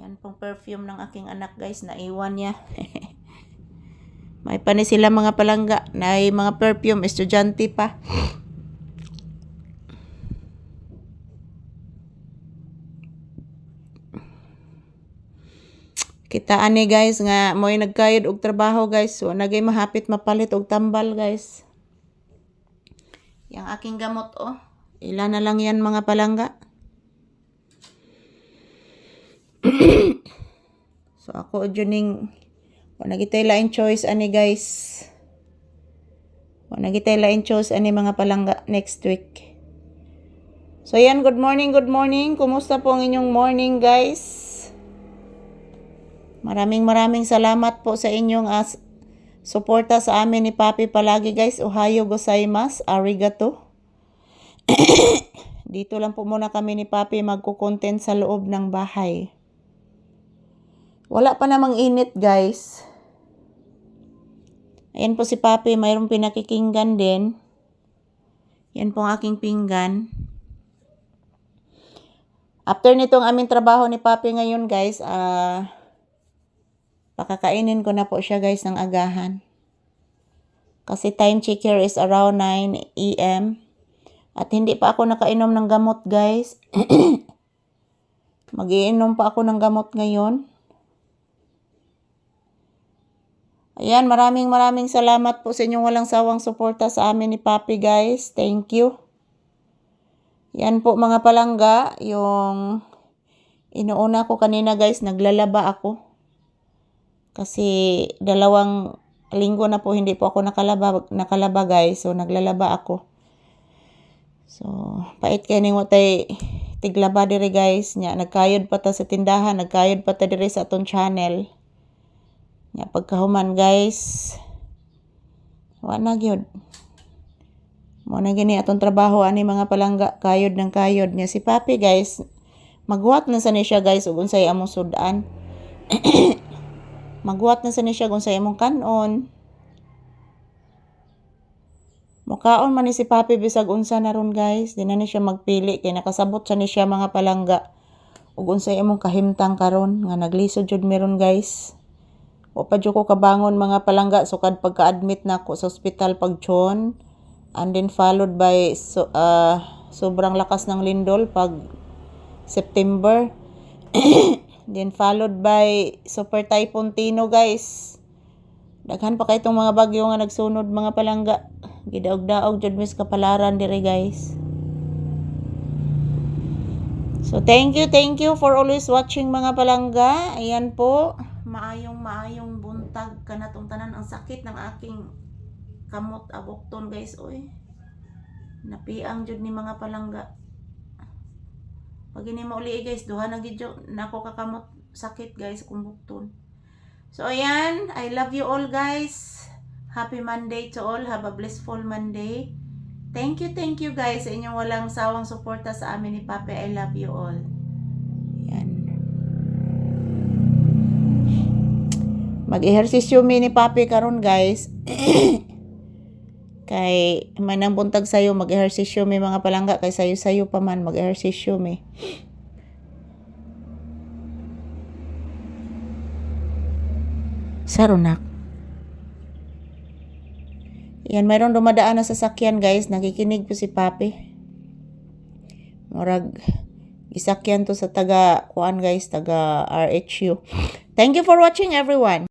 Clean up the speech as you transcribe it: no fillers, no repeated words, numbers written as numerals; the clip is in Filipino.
Yan pong perfume ng aking anak guys, naiwan niya. May pa ni sila mga palangga, na mga perfume, estudyante pa. Kitaan ni guys nga mo'y nagkayod og trabaho guys, so nagay mahapit mapalit og tambal guys. Yang aking gamot ilan na lang yan mga palangga. So ako juning nagitay lain choice ani guys. Nagitay lain choice ani mga palangga next week. So yan, good morning, good morning. Kumusta po ang inyong morning guys? Maraming salamat po sa inyong suporta sa amin ni Papi palagi guys. Ohayo gozaimasu, arigato. Dito lang po muna kami ni Papi magko-content sa loob ng bahay. Wala pa namang init guys. Ayan po si Papi, mayroong pinakikinggan din. Yan po ang aking pinggan. After nitong aming trabaho ni Papi ngayon guys, pakakainin ko na po siya guys ng agahan. Kasi time check here is around 9 AM. At hindi pa ako nakainom ng gamot guys. Mag-iinom pa ako ng gamot ngayon. Ayan, maraming salamat po sa inyong walang sawang suporta sa amin ni Papi guys. Thank you. Yan po mga palangga, yung inuuna ko kanina guys, naglalaba ako. Kasi 2 linggo na po hindi po ako nakalaba guys. So naglalaba ako. So pait kay ning watay tiglaba diri guys nya, nagkayod pa ta sa tindahan, nagkayod pa ta diri sa aton channel. Nya pagkahuman guys, wa na gyud. Mo na gini atong trabaho ani mga palangga, kayod ng kayod nya si Papi guys. Maghuwat na sa ni siya guys ug unsay among sudan. Maghuwat na sa ni siya kung sa imong kanon. Mukaon man ni si Papi bisag unsa na ron guys. Di na ni siya magpili kay nakasabot sa ni siya mga palangga. Ug unsay imong kahimtang karon nga naglisod jud meron guys. O pa jud ko kabangon mga palangga sukad pagka-admit na ako sa ospital pagchon. And then followed by sobrang lakas ng lindol pag September. Then followed by Super Typhoon Tino guys. Daghan pa kay itong mga bagyo nga nagsunod mga palangga. Gidaog-daog jud mis kapalaran dire guys. So thank you for always watching mga palangga. Ayan po, maayong buntag kanatong tanan. Ang sakit ng aking kamot abokton guys oy. Napiang jud ni mga palangga. Pag ini mauli guys, duha na gid nako kakamot sakit guys kung bukton. So ayan, I love you all guys. Happy Monday to all. Have a blissful Monday. Thank you guys sa inyong walang sawang suporta sa amin ni Papi. I love you all. Yan. Mag-ehersisyo mi ni Papi karon guys. Kay manang buntag sayo mag-ehersisyo mi mga palangga, kay sayo pa man mag-ehersisyo mi. Sarunak. Yan, mayroong dumadaan na sasakyan guys, nakikinig po si Papi. Murag isakyan to sa taga kuan guys, taga RHU. Thank you for watching everyone.